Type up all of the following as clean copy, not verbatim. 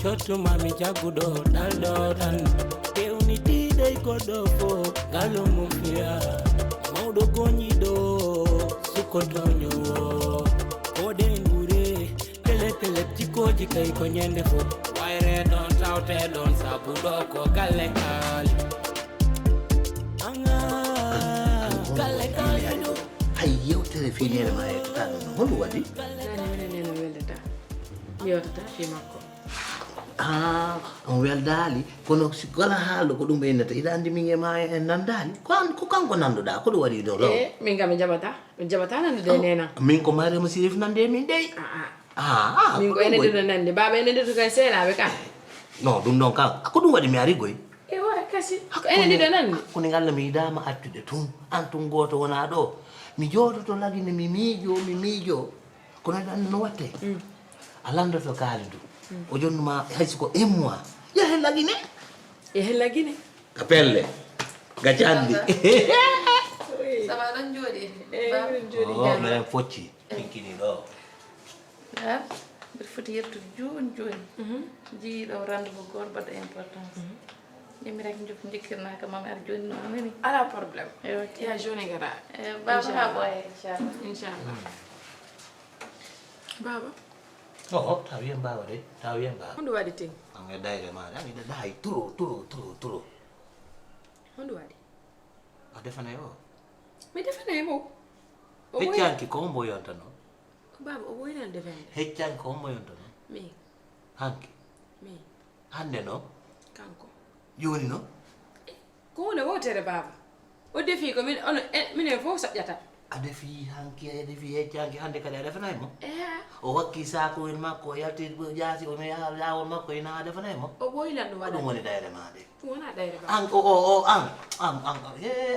Chotu mami jagudo daldo tan. Unity day godo fo galo mufia. Maudo gonyido sukotonyo. Ode ngure pele chikoji kai konyende fo. Waire don taute don sabudo ko gale kali. Anga gale kali do. Ayo telefoni ma e tan holu wadi. Nene welda. Yota fimako. On weldali kono sikola haalo ko dum enata ida andi minge ma en nandali ko kanko nanduda ko do wadi do lo min ga mi jabata nan de nena min ko mare mo sirif nande min dey min ko ene de nande baba ene de to kan sela be kan no dum don kan ko dum wadi mi ari goy e wa kasi ko ene de nande ko ni ngalla mi dama attude tun antum goto wona do mi jodo to lagine mi mijo ko na dan no watte alando to kalidu o jonnuma haysi ko un mois ya hella gine kapelle gacandi sama dan jodi oh men focci tinkini do ya berfoti yettu joni ji do rendez-vous gor bada importance yemi rek njuf ndikirna ka mam ar joni no nani ala problème ya joni gara baba ha boy inshallah baba oh tawiyen bawa de tawiyen bawa hondo wadi ting anga dayre ma da dai turo hondo wadi a defana yo mi defana mo heccanki ko mbo yontano baba o woyna defende heccanki ko mbo yontano mi hanki mi hande no kanko joni no ko wona wotere baba o defi ko min on min fo saƴƴata adefi hanki adefi heccanki hande kadi a defana mo o wakki sako en makko yalti jaasi o mi lawol makko ina defana mo o boylan no wada dum woni dayre ma de wona dayre baba an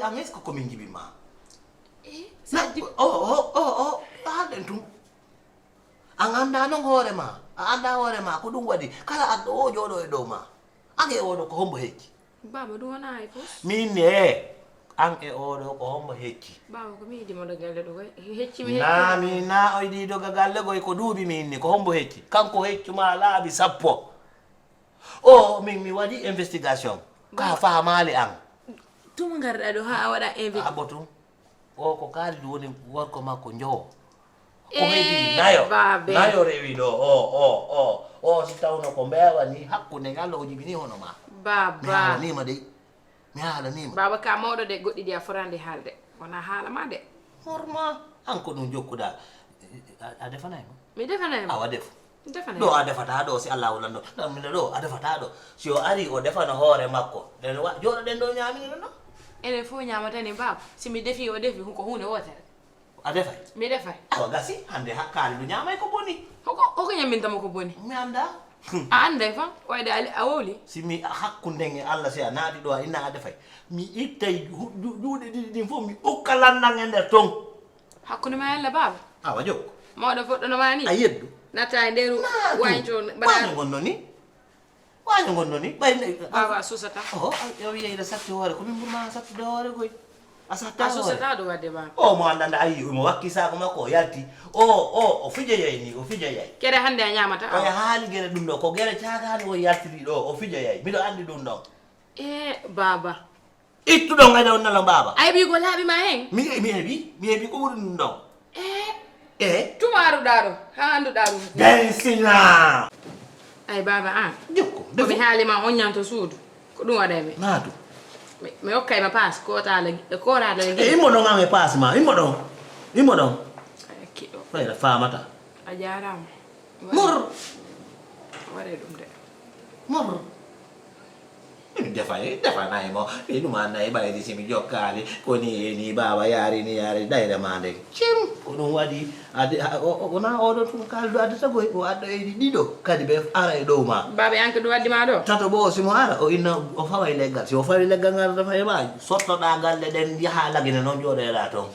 an esko ko min jibi ma saji handen tum an anda non hoore ma a anda hoore ma ko dum wadi kala addo o jodo e dow ma an e odo ko hombo hecci baba du wona ay pos min ne an e odo ko hombo hecci baba ko mi yidi mo do galle do hecci mi na mi na o yidi do galle goy ko duubi min ni ko hombo hecci kanko heccu ma laabi sappo o min mi wadi investigation ka faamali an tum garda do ha wada invite abotu o ko kali du woni worko makko njowo ko heedi nayo rewi do o si tawno ko mbewa ni hakkunde ngallo o jibini hono ma baba ni ma de mi hala ni ma baba ka mawdo de goddi dia forande halde wona hala ma de horma anko dum jokkuda a defana mo mi defana mo awa defu defana do a defata do si Allah wulando dam mi do a defata do si o ari o defana hoore makko den wa jodo den do nyaami no ene fo nyaamata ni baba si mi defi o defi ko hunde wotere a defay mi defay awa gasi hande hakkali du nyaamay ko boni ko nyaminta mo ko boni mi anda a ande fa wayde a woli si mi hakkunde Allah si a naadi do ina a defay mi ittay juude didi fo mi ukkalandan e nder ton hakkunde ma yalla baba awa jokko mawdo foddo no mani a yeddu nata e nderu waynto bana wani gonno ni bay baba susata yo wi'e satti hoore ko min burma satti hoore koy asata susata do wadde baba o mo andanda ayi mo wakki saako makko yalti o fije yey ni o fije yey kede hande a nyamata o haali gere dum do ko gere caagaani o yaltiri do o fije yey mido andi dum do baba ittu do ngada on nala baba ay bi go laabi ma hen mi hebi ko wuri dum do tumaru daro ha andu daro densina ay baba jokko ko mi haalima on nyanto suudu ko dum wada me naatu mi hokkay ma pass ko taala ko raada imo do ngame pass ma imo do kido fayda faamata a jaarama mor ware dum de mor defa nay mo inu man nay baydi simi jokkali ko ni baba yari dayre mande cim ko dum wadi ona odo tum kaldo adata goy o addo e dido kadi be ara e dow ma baba yanke do waddi ma do tato bo simo ara o inna o fawa leggal si o fawi leggal ngar dafa e ba sotto da galle den yaha lagine non jode la ton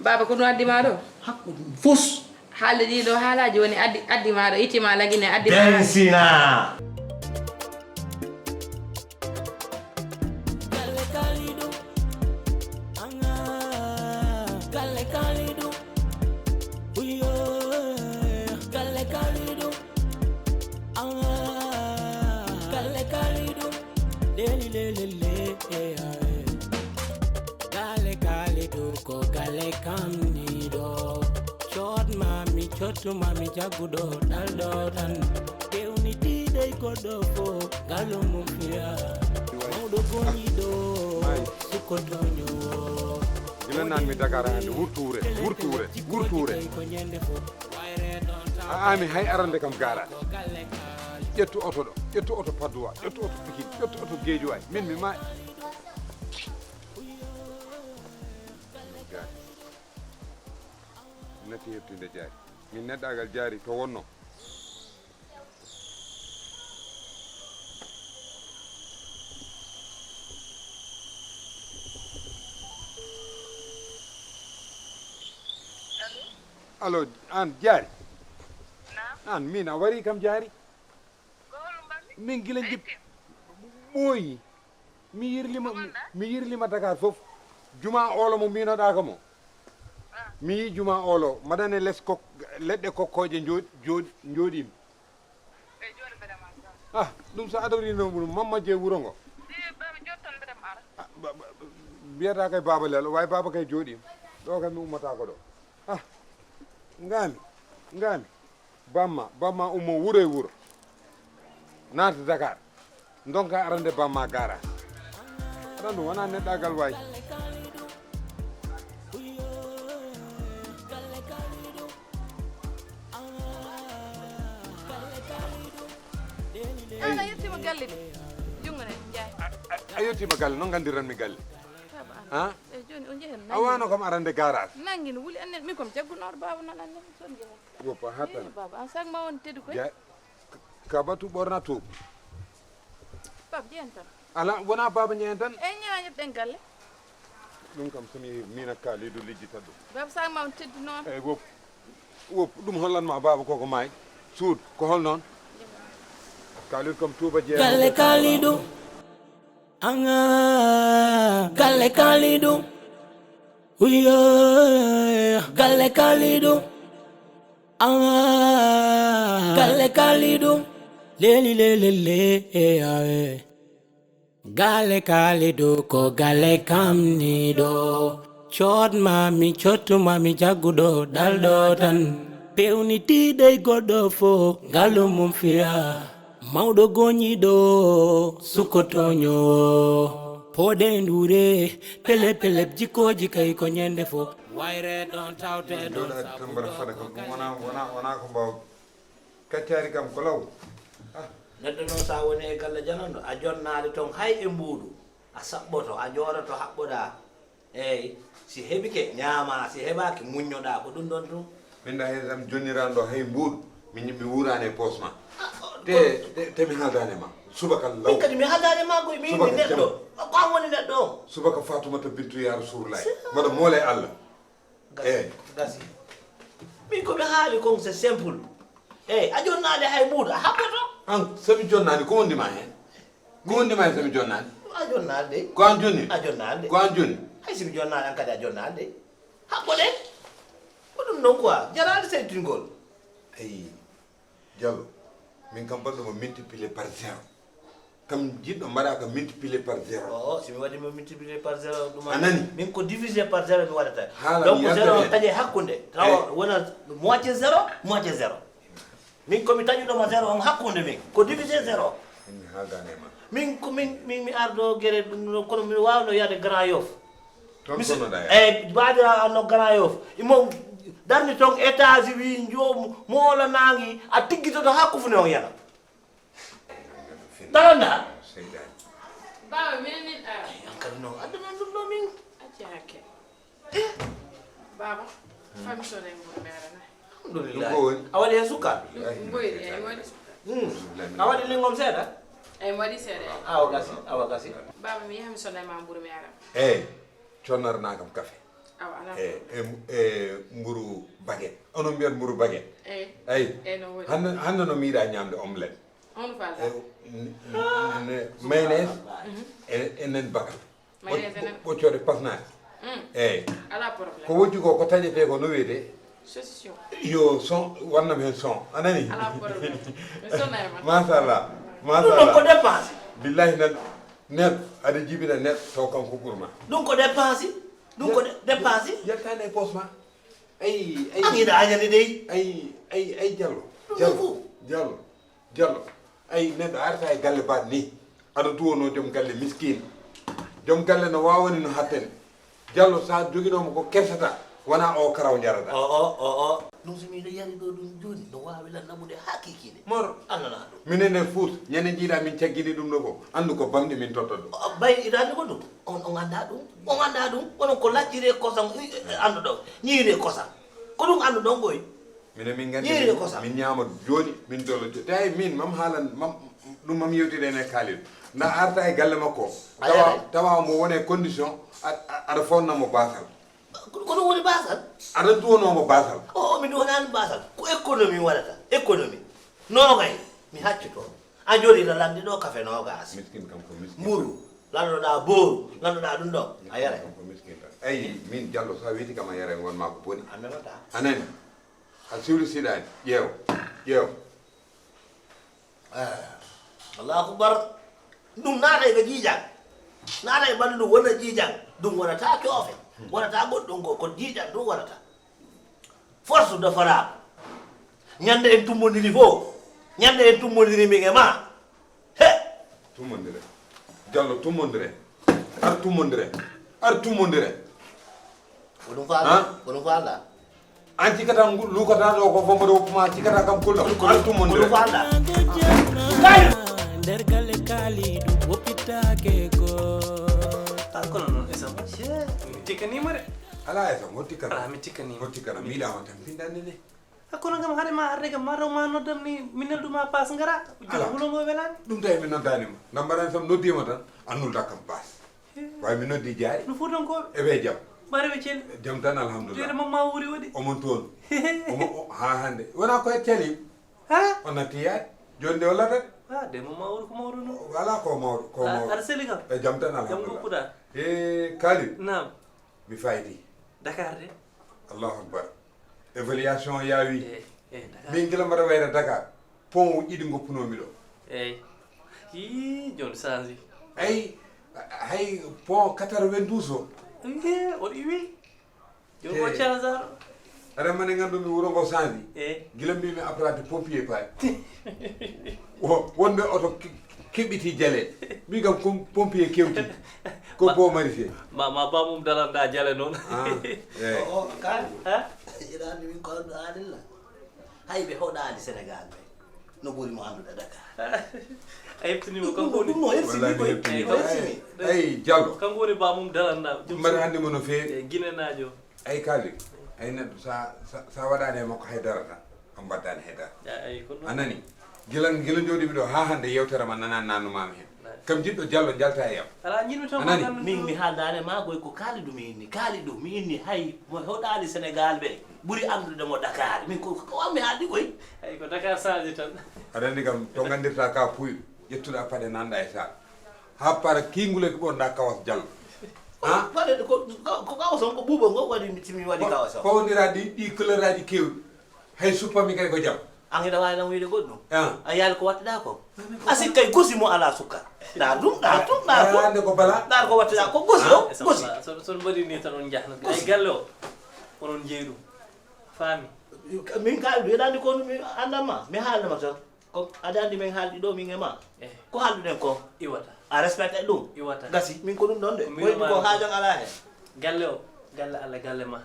baba ko do waddi ma do hakku fus halde di do halaji woni addi ma do itima lagine addi ma densina leli leli le gale gale do ko gale kam ni do chot mami chotu mami jagudo daldo tan kewni ti dey ko do fo galo mufia mawdo goni do suko donyo gila nan mi Dakar ande wurture ami hay arande kam gara ƴettu oto Padoa ƴettu oto Pikine ƴettu oto Guédiawaye min mi ma nati heftinde jaari min neɗɗagal jaari to wonno allo an jaari an min a wari kam jaari min gila jip ɓooyi mi yirlima Dakar fof juma olo mo mbinoɗa ko mo mi yi juma olo maɗane less leɗɗe kokkoje jooɗimi ah ɗum so adorino ɗum mamma je wuuro ngo mbiyata kay baba lelo way baba kay jooɗima ɗo kam mi ummata ko ɗo ah ngami bamma ummo wuuro e wuuro naata Dakar donka arande bamma gara aɗa ɗum wona neɗɗagal wayi ana yettima galle de jungane jaay a yettima galle noon gandiranmi galle ha e joni o jehen a wano kam arande garage nangi no wuli annen min kom jaggunoɗo baba nan annen son jehen woppa hattana baba an sag ma won teddu koy ka batu ɓorna tuub baba jehen tan ala wona baba ñehen tan e ñañirɗen galle ɗum kam somi yehi min ak kaalido lijjitat ɗum baba sag ma won teddu noon eyyi wop ɗum hollanma baba koko maayi suud ko hol noon kaalid comme touba jeeya galle kalidu anga galle kalidu uyo galle kalidu anga galle kalidu leli leli le galle kalidu ko galle kamni do chot mami chotu mami jagudo daldo tan pewni tidey goɗɗo fo ngalo mum fiya mawɗo goñiɗo sukotoño poɗe ndure pele pele jikkoji kay ko ñande fo wayre ɗon tawte ɗon tambara fada kam ɗum wona ko mbaw kaccari kam ko law neɗɗo noon sa woni e galle jananɗo a jonnade toon hay e mbuuɗu a saɓɓoto a jooɗoto haɓɓoɗa eyyi si heɓike ñaama si heɓaki muññoɗa ko ɗum ɗon tum min da hedam jonniranɗo hay mbuuɗu mi wurani e poos ma te mi haaldani ma subaka law min kadi mi haaldani ma koye min neɗɗo ko an woni neɗɗo o subaka Fatoumata Bintou ya Rasulullah mbaɗa moole Allah eyyi gasi min komi haali kon c'est simple eyyi a jonnade hay mbuuɗu a haɓɓoto an sami jonnani ko wondima hen sami jonnani a jonnade de ko an jonni a jonnade de ko an jonni hay simi jonnade an kadi a jonnade de haɓɓoɗe ko ɗum noon quoi jarade seytingol eyi Diallo min kam mbaɗɗomo multiplié par 0 kam jiɗɗo mbaɗa ko multiplié par 0 o simi waɗimo multiplié par 0 ɗum a nani min ko divisé par 0 mi waɗata Haala donc mi 0 yaltate. taƴe hakkude tawa wona moitié 0 min komi taƴuɗoma 0 on hakkude min ko divisé 0 mi haaldani e ma min ko mi ardo guere kono mi wawno yade Grand Yoff toon konoɗa eyyi baadira no Grand Yoff imo darni toon étage wi joom moola nangi a tiggitoto hakku fune on yana daranda seydani baba minen nin ara an kadi noon addana ɗumɗo min acci hakke baba fami sone mo merana alhamdulillah Ɗum ko woni? a waɗi hen sukkaɓe boyri ay mo waɗi sukka a waɗi lingom seeɗa ay mo waɗi seeɗa awa gasi baba mi yahami sone ma mburu mi ara eyyi connarna kam café awa ala e mburu baguette onon mbiyat mburu baguette eyyi ayi eyyi no woɗi hande no miiɗa ñamde omelette on falda mayonnaise e nen bakal Mayonnaise e nen. ɓoccode pasnade eyyi ala probléme ko woddi ko taƴete ko no wiyete solution yo son wannam hen son anani ala probléme mi sonnayma machallah ɗum ɗon ko dépense billahi net aɗa jibina net taw kanko ɓurma ɗum ko dépense ɗum ko dépense yettane poche ma ay an yiɗa añani dey ay Diallo ay neɗɗo arta e galle baɗ ni aɗa duwono joom galle miskine joom galle no wawani no hattene Diallo sa joguinomo ko kersata wona o karaw jarata o ɗum so miɗo yari ɗo ɗum joni no wawi lan namude ha kikine moro annana ɗum minenne fuut ñande jiiɗa min caggini ɗum ɗo ko andu ko bamɗi min tottat ɗum bay iɗani ko ɗum on anda ɗum onon ko lacciri e kosam anduɗo ñiiri e kosam ko ɗum anduɗon ɓoy minen min gandi ñiiri e kosam min ñaama joni min dolo tawi min mam haalan ɗum mam yewtiɗen e kaalid na arta e galle makko tawa mo wone condition aɗa fonnamo basal ko ɗum woni basal aɗa duwonomo basal min wonani basal ko économie waɗata économie nogay mi haccito a jooɗiɗo lande ɗo café nogas miskin kam ko miskin mburu lannoɗa booru lannoɗa ɗum ɗo a yara kam ko miskin tan ayi min Diallo sa weeti kam a yara wonma ko boni a memata anani a siwlisiɗani ƴeew allahu akbar ɗum naata ko jiijang naata e ɓandu ɗum wona jiijang ɗum wonata coofe wonata goɗɗum go ko jiijang ɗum wonata force de frappe ñande en tummodiri fof ñande en tummodiri min e ma he tummodire Diallo tummodire ar tummodire ko ɗum falda an cikata lukata ɗo ko fombo ɗo kuma cikata kam kulɗo ar tummodire ko ɗum falda nder galle kaaliɗo woppitake ko kono noon esam mi tikkanima de ala e sam hottikana ala mi tikkanima hottikana miiɗama tan pindande ne kono gam haade ma arde gam mataw ma noddam ni mi nelduma paas ngara joni hulogo welani ɗum tawi mi noddanima nambaɗani sam noddima tan annulta kam paas way mi noddi jaari no fuutankoɓe eɓe jaam ɓare ɓe celli jaam tan alhamdulillah jeere mamma wuuri waɗi omon toon omo ha hande wona ko et calim ha on natti yaade joni nde wallata de mamma wuuri ko mawɗo no wala ko mawɗo aɗa seli kam e jaam tan jam alhamdulillah goppuɗa e Kalid nam mi fayidi Dakar de allahu akbar évaluation yaawi Dakar min gila mbaɗa wayra Dakar pont uji ɗi goppunomi ɗo eyi hi joni changi ay hay pont 92 o oɗo iwi joni ko calazaro remane ganduɗmi wuuro ngo changi eyi gila mbimi apprenti pompier payi wonɓe oto keɓɓiti jale min kam ko pompier kewti ko bo marifie ma bamum dalanda jale noon o kan ha iɗani min ko andu anilla hay ɓe hoɗani sénégal ɓe no ɓuuri mo anduɗa Dakar a heptinima kanko woni ɗum no hersini koy ay Diallo kanko woni bamum dalanda mbaɗa andimo no feewi guinenajo ay Kalid ay neɗɗo sa waɗani e makko haydara tan on mbaddani haydara ay kono anani gila jooɗimi ɗo ha hande yewtere ma nanani nannumami hen kam jiɗɗo Diallo jalta e yam ala jiɗmi tan Anani? min mi haaldani ma koy ko Kalidou mi inni Kalidou mi inni hay mo hoɗani sénégal ɓe ɓuuri andude mo Dakar min ko wammi haaldi koy ay ko Dakar change tan aɗa andi kam to gandirta ka puyɗo ƴettuɗa paɗe nanɗa e sal ha para kingule ko ɓonɗa kawas Diallo ha waɗede ko kawas on ko ɓuuɓo ngo waɗi timi waɗi kawas o fawodira ɗi couleur aji kewɗi hay suppami kadi ko jaam an ina wawi nan wiide goɗɗum an a yaali ko watteɗa ko a sikkay gosi mo ala sukkar ɗa ɗum ande ko bala ɗar ko watteɗa ko gosi o gosi son mbaɗi ni tan on jahna ay galle o onon jeeyi ɗum faami min Kalidou yeɗa andi ko mi andamma mi haaldema tan ko aɗa andi min haalɗi ɗo min e ma ko haalduɗen ko iwata a respecte ɗum iwata gasi min ko ɗum ɗon de Min koyɗi ko ma- haajan ala hen galle o galle Allah galle ma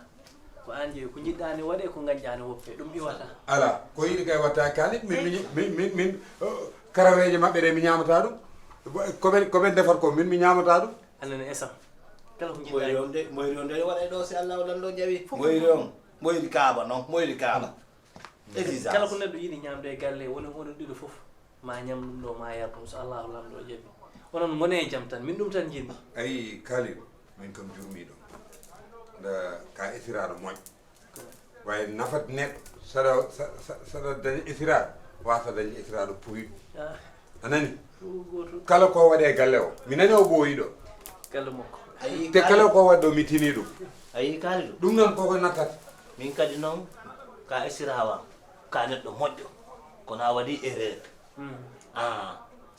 ko an jeeyi ko jiɗɗani waɗe ko gañƴani woppe ɗum iwata ala ko yiɗi kay watta Kalid min karaweje mabɓe ɗe mi ñamata ɗum koɓen defat ko min mi ñamata ɗum annene esam kala ko moyri jiɗɗani on de moyri on de waɗay ɗo si Allah waɗan ɗo jawi moyri on moyri kaaba noon moyri kaaba exigence kala ko neɗɗo yiɗi ñamde e galle woni onon ɗiɗo foof ma ñam ɗum ɗo ma yar ɗum so allahu lamɗo jaɓi onon gone e jaam tan min ɗum tan jinmi ayi Kalid min kam jurmiɗo nde ka isiraɗo moƴƴo way nafat neɗɗo saɗa daña isiraɗo wasa daña isiraɗo puyɗo anani goto kala ko waɗe galle o mi nani o ɓooyi ɗo galle makko ayi te kala ko waɗɗo mi tini ɗum ayi Kalidou ɗum noon koko nattata min kadi noon ka isirawa ka neɗɗo moƴƴo kono a waɗi erreur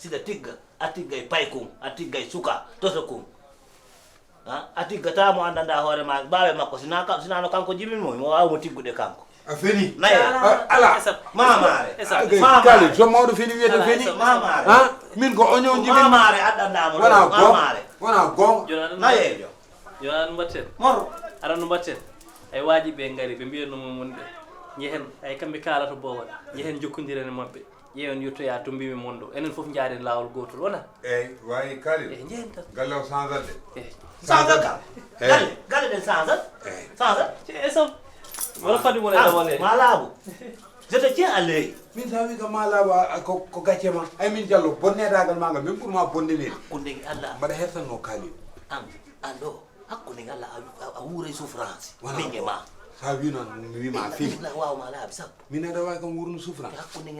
sida tigga a tiggay paykum a tiggay suka toto kum a tiggata mo andanda hoore ma baawe makko sinano kanko jibinmo mo wawa mo tiggude kanko a fini nayi ala mamare kali so mawɗo fini wiyete fini mamare min ko oñon jibin mamare addandamo mamare wona gonga nayejo jona no mbatten mor ara no mbatten ay waaji ɓe ngari ɓe mbiyanno mon ɓe jehen ay kamɓe kaalata bowal jehen jokkondiren e maɓɓe ƴeewen yettoya to mbimi mon ɗo enen fof jaaren lawol gotol wona eyyi wawi kali e jehen tan galle o changeat de changeat galle ɗen changeat changeat e sam wala fadi wona dawale ma laaɓu je te tiens à l'œil min sa wi ka ma laaɓa ko gacce ma ay min Diallo bonnedagal ma ngal min ɓuurma bonnenede hakkunde Allah mbaɗa hertanno kaali an ɗo hakkunde Allah a wuuray souffrance minge ma sa wi noon mi wima fini wawma laaɓi sappo min aɗa wawi kam wuurno souffrance hakkunde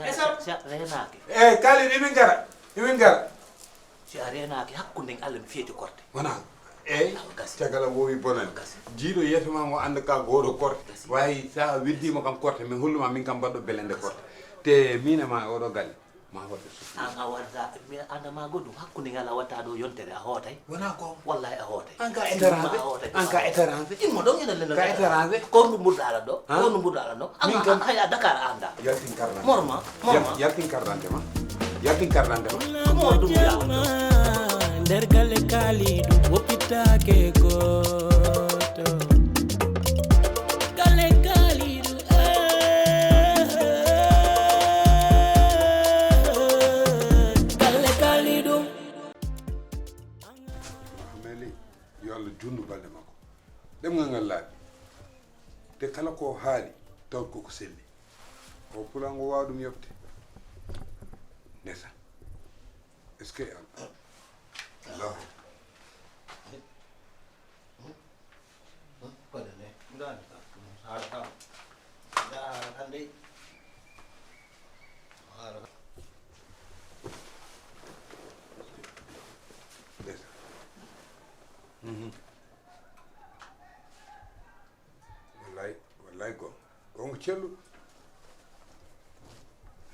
renaki eyyi kaali imin gara si a renaki hakkunde Allah mi feeti korte wona eyyi caggal am wowi bonani jiiɗo yeeso ma mo anda ka goto korte wawi sa weddima kam korte mi holluma min kam mbaɗɗo belende korte te min e ma oɗo galle ma waɗde an a waɗata mi andama goɗɗum hakkunde ngal a watta ɗo yontere a hootay wona ko wallahi a hootay an ka étranger an ka étranger immo ɗon ene leno ka étranger ko ɗum ɓurɗaɗa ɗo ko ɗum ɓurɗaɗa ɗo an hay a Dakar a anda yaltin carte morma yaltin carte d'identité ma yaltin carte d'identité ma mo ɗum yaama nder galle kaaliɗo woppitake goto galle kaaliɗo galle kaaliɗo meli yo Allah jundu balɗe makko ɗemgal ngal laaɓi te kala ko haali taw koko selli o pulango wawa ɗum yobte ndesa est ce que Allah wallahi gonga celluɗo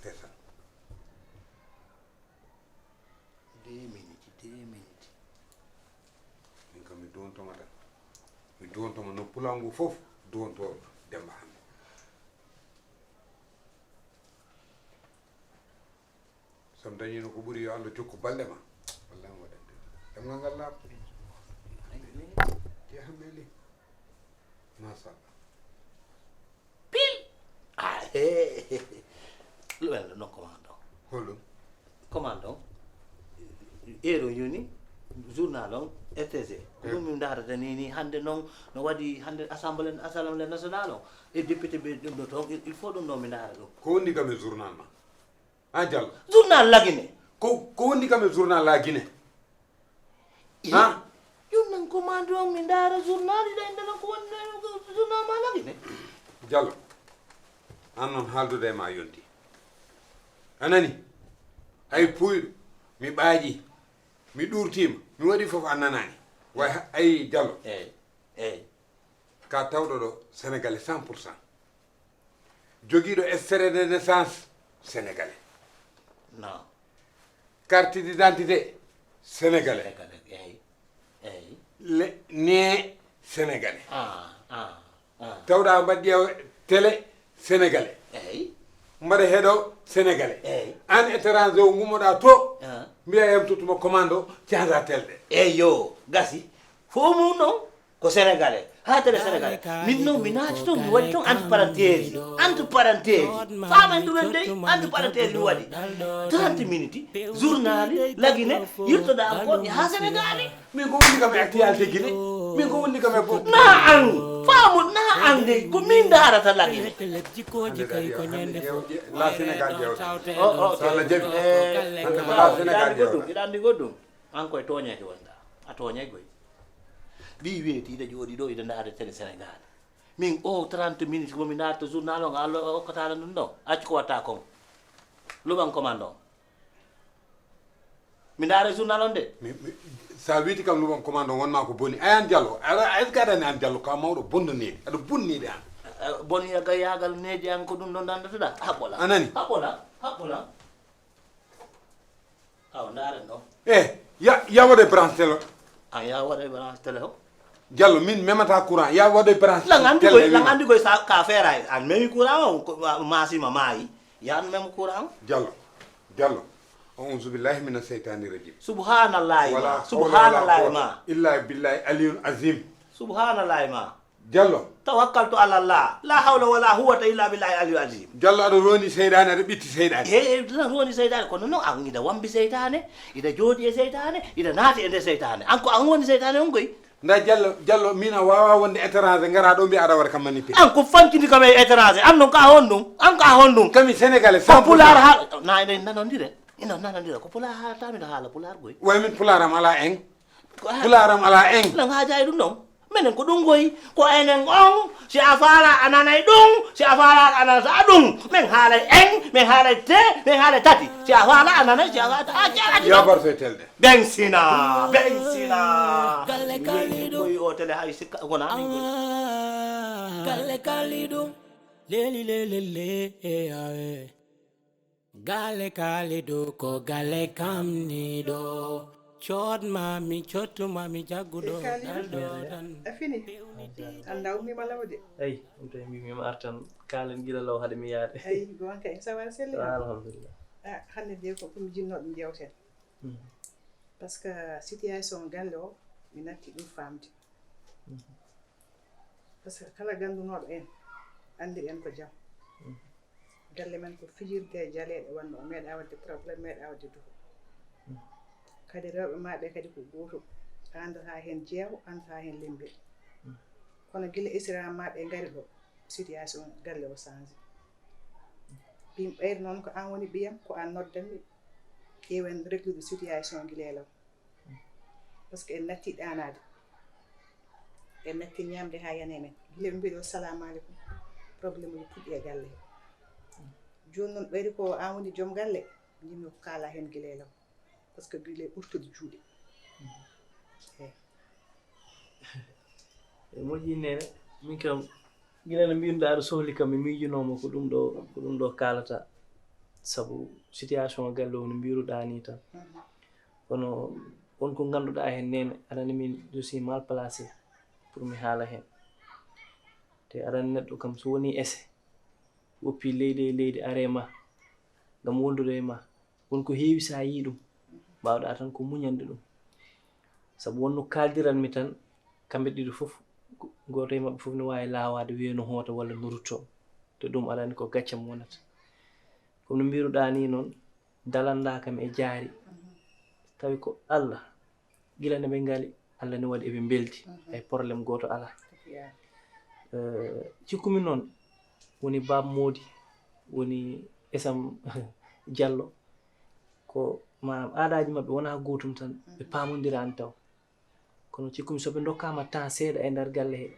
ndesa 2 minutes min kam mi duwontoma tan mi duwontoma no pulangu fof duwonto Demba hande somi dañino ko ɓuuri yo Allah jokku balɗe ma wallahi mi waɗande ɗemgal ngal laaɓa yahameli machallah ɗumen non commandant holɗum commandant heure yoni journal on RTC ko ɗum min darata ni hande noon no waɗi hande assemblée national o e député ɓe ɗum ɗo toon il faut ɗum ɗo mi daara ɗum ko wonni kam e journal ma ha Diallo journal lagine ko wonni kam e journal la Guinée ha yum nan commandant mi daara journal ɗiɗa ndena ko woni journal ma lagine Diallo an noon haaldude e ma yonti anani hay puyɗo mi ɓaaji mi ɗurtima mi waɗi fof a nanani way ayi Diallo eyyi ka tawɗo ɗo sénégalais 100% joguiɗo extrait de naissance sénégalais non carte d'identité sénégalais eyyi né sénégalais ah tawɗa mbaɗɗi télé sénégalais eyyi mbaɗa heeɗo sénégalais eyyi an étranger o gummoɗa to ah mbiya yam tottuma commande o canza telɗe eyyi yo gasi fo mum noon ko sénégalais ha télé sénégalais min noon mi naati toon mi waɗi toon entre parenthèse famen ɗumen dey entre parenthèse mi waɗi 30 minutes journal lagine yirtoɗa goɗɗi ha sénégal min ko wonni kam e actualité Guinée min ko wonni kam e fof na an faamu na an de ko min darata lagine la sénégal ƴewta o so Allah jaɓi hande ko la sénégal ƴewta iɗa andi goɗɗum an koye toñeke wonɗa a toñay koye ɓi weeti ida jooɗi ɗo ida ndaade télé sénégal min o 30 minutes komi naarta journal o Allah hokkatala ɗum ɗo acci ko watta kon luɓan commande o mi ndaare journal on de sa wiiti kam luɓan commande o wonma ko boni ayan Diallo est ce que aɗani an Diallo ka mawɗo bonnonede aɗa bonnide an boni yagal needi an ko ɗum ɗo dandatoɗa haɓɓola anani haɓɓola ndaren ɗo ya waɗe branche télé an ya waɗa branche télé o Diallo min memata courant ya waɗe branche lang andi koy ka feera an memi courant o masima maayi ya an mem courant Diallo a'udhu billahi minash shaitani rajim subhanallahi ma illa billahi aliyul azim subhanallahi ma Diallo tawakkaltu ala allah la hawla wala quwwata illa billahi aliyul azim Diallo aɗa roni seyɗane aɗa ɓitti seyɗane tan roni seytane kono noon an ida wambi seytane ida jooɗi e seytane ida naati e nde seytane an ko an woni seytane on koy nda Diallo min a wawa wonde étranger ngara ɗo mbi aɗa waɗa kam manipé an ko fankini kam e étranger an noon ka hon ɗum kami sénégalais ko pular ha na enen nanodire ko pular ha tamiɗo haala pular goy way min pularam ala eng pularam ala eng lan haaja e ɗum ɗon minen ko ɗum goyi ko enen on si a faala a nanay ɗum si a faala a nanata ɗum min haalay eng min haalay te min haalay tati si a faala a nanay si a faala a jarati yabar so telde ben sina goyi o télé hay sikka gona Gale Kalidu, lele, Gale Kalidu, ko Gale Kamnido, Chod mami, chotu mami, jagudo, Afini, andaw mi malawde. Ay, unta mi artan kalen gila law hade mi yaade. Ay, gonka en sawa sele. Alhamdulillah. Hande de ko dum jinno dum jewten. Parce que situation galle o mi natti dum famdi. Parce que kala gandunoɗo en andi en ko jam galle men ko fijirde jaleɗe wonno meeɗa wadde probléme meeɗa wadde duho kadi rewɓe maɓe kadi ko goto andata hen jeewo andata hen lembel kono guila islam maɓe ngari ɗo situation galle o changé ɓim ɓeyde noon ko an woni ɓiyam ko an noddanmi ƴeewen réglude situation guilelaw par ce que en natti ɗanade en natti ñamde ha yana men gila ɓe mbiɗo salamu aleykum probléme uji puɗɗi e galle joni noon ɓeydi ko an woni joom galle jimmi ko kaala hen guila law par ce que guila ɓurtude juuɗe moƴƴi nene min kam gila no mbinoɗa aɗa sohli kam mi miijunoma ko ɗum ɗo kalata sabu situation galle o no mbiruɗa ni tan kono wonko ganduɗa hen nene aɗani min je suis mal placé pour mi haala hen te aɗani neɗɗo kam so woni ese woppi leydi arema ngam wondude e ma wonko heewi sa yi ɗum mbawɗa tan ko muñande ɗum sabu wonno kaldiranmi tan kamɓe ɗiɗo fof goto e mabɓe fof ne wawi lawade wiya no hoota walla no rutto te ɗum aɗani ko gaccam wonata kono no mbiruɗa ni noon dalanda kam e jaari tawi ko Allah gila nde ɓe ngali Allah ne waɗi eɓe belti ay probléme goto ala cikkumi noon woni Bab Mody woni Esam Diallo ko manam aadaji mabɓe wona gotum tan ɓe pamodirani taw kono cikkumi soɓe dokkama temps seeɗa e nder galle he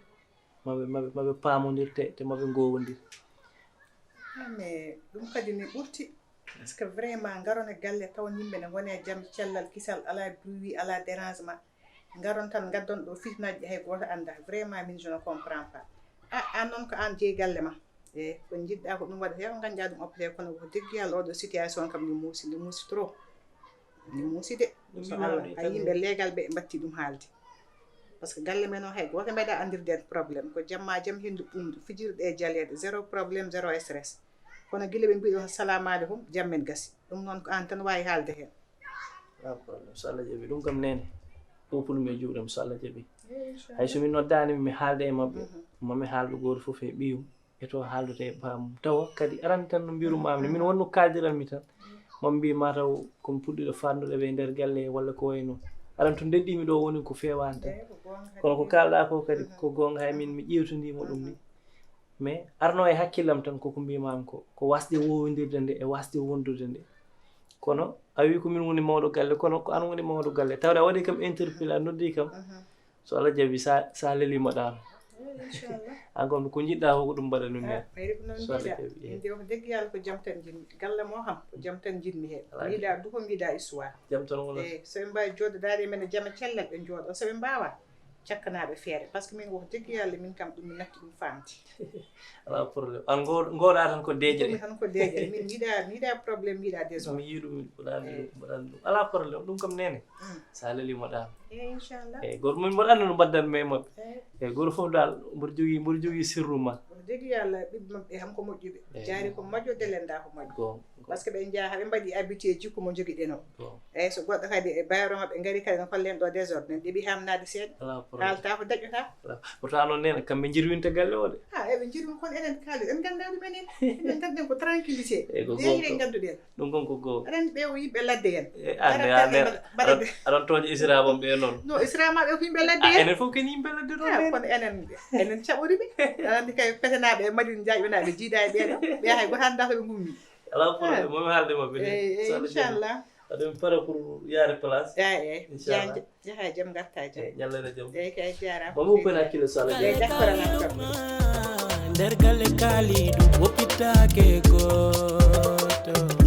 maɓe pamodirte te maɓe gowodir mais ɗum kadi ne ɓurti par ce que vraiment garon e galle taw yimɓe ne gone jaam cellal kisal ala bruit ala dérangement garon tan gaddon ɗo fitnaji hay goto anda vraiment min je ne comprends pas an noon ko an jeeyi galle ma e ko jiɗɗa ko ɗum waɗata yo ganƴa ɗum opté kono ko deggi yalla oɗo situation kam ni muusi trop ni muusi de so Allah hay yimɓe legal ɓe mbatti ɗum haalde par ce que galle men o hay goto meeɗa andirde probléme ko jamma jaam hendu ɓumdu fijirde e jaleɗe zéro probléme zéro stress kono guila ɓe mbiɗo assalamu aleykum jam men gasi ɗum noon ko an tan wawi haalde hen probléme so Allah jaɓi ɗum kam nene ɓopulmi e juuɗam so Allah jaɓi hay somi noddani mi haalde e mabɓe mami haalɗo goto foof e ɓiyum eto haaldude e bamum tawa kadi arani tan no mbirumami min wonno kaldiranmi tan mami mbi mataw komi puɗɗiɗo fannude ɓe nder galle walla ko way noon aran to ndeɗɗimi ɗo woni ko fewani tan kono ko kalɗa ko kadi ko gonga hay min mi ƴewtodimo ɗum ni mais arno e hakkillam tan koko mbimami ko wasde wowodirde nde e wasde wondude nde kono a wi ko min woni mawɗo galle kono ko an woni mawɗo galle tawde a waɗi kam interpellé a noddi kam so Allah jaɓi sa lelima ɗano an kom ko jiɗɗa ko ɗum mbaɗanumi hen so Allah jaɓi inde ko deggi yalla ko jam tan jinmi galle mo kam ko jam tan jinmi hen yiiɗa duho mbiɗa histoire jam tan wona e soɓe mbawi joɗodade men e jama cellal ɓe jooɗo soɓe mbawa cakkanaɓe feere par ce que min wax dëgg yàlla min kam ɗum mi natti ɗum famti ala probléme an ngoɗa tan ko deejere ɗum tan ko deejere min mi yiɗa probléme mi yiɗa désordre mi yiɗum mbaɗani ɗum ala probléme ɗum kam nene sa leli moɗama inchallah eyyi goto min mboɗo anda no mbaddanmi e mabɓe eyyi goto foof dal mboɗo jogui sirru ma wax dëgg yàlla ɓiɓɓe maɓɓe ham ko moƴƴuɓe jaari ko moƴƴo delenda ko moƴƴo par ce que ɓe jaaha ɓe mbaɗi habitué jikku mo joguiɗen o eyyi so goɗɗo kadi e bayro maɓɓe ngari kadi no kollen ɗo désordre nen ɗeeɓi hamnade seeɗa haalta ko daƴƴota pourtant noon nene kamɓe jirwinta galle o de eɓe jirwin kon enen kaali en ganda ɗumen en en gannden ko tranquillité yeyiɗe ganduɗen ɗum kon ko goo aɗa ɓe o yimɓe ladde en aɗon toño isirabam ɓe noon no isiramaɓe ko yimɓe ladde en enen fof ken yimɓe ladde ɗon kono enen caɓoriɓe aɗa kay petenaɓe e madine jaƴɓenaɓe jiida e ɓeɗo ɓe hay goto hannda koɓe gummi ala probléme momi haalde mabɓe de inchallah aɗum para pour yaade place eyi jaha e jaam garta e jaam ñallere jaam eyyi kay jarama mami uppene hakkille so allah eyyi d'accord ala nder galle kaaliɗo woppitake goto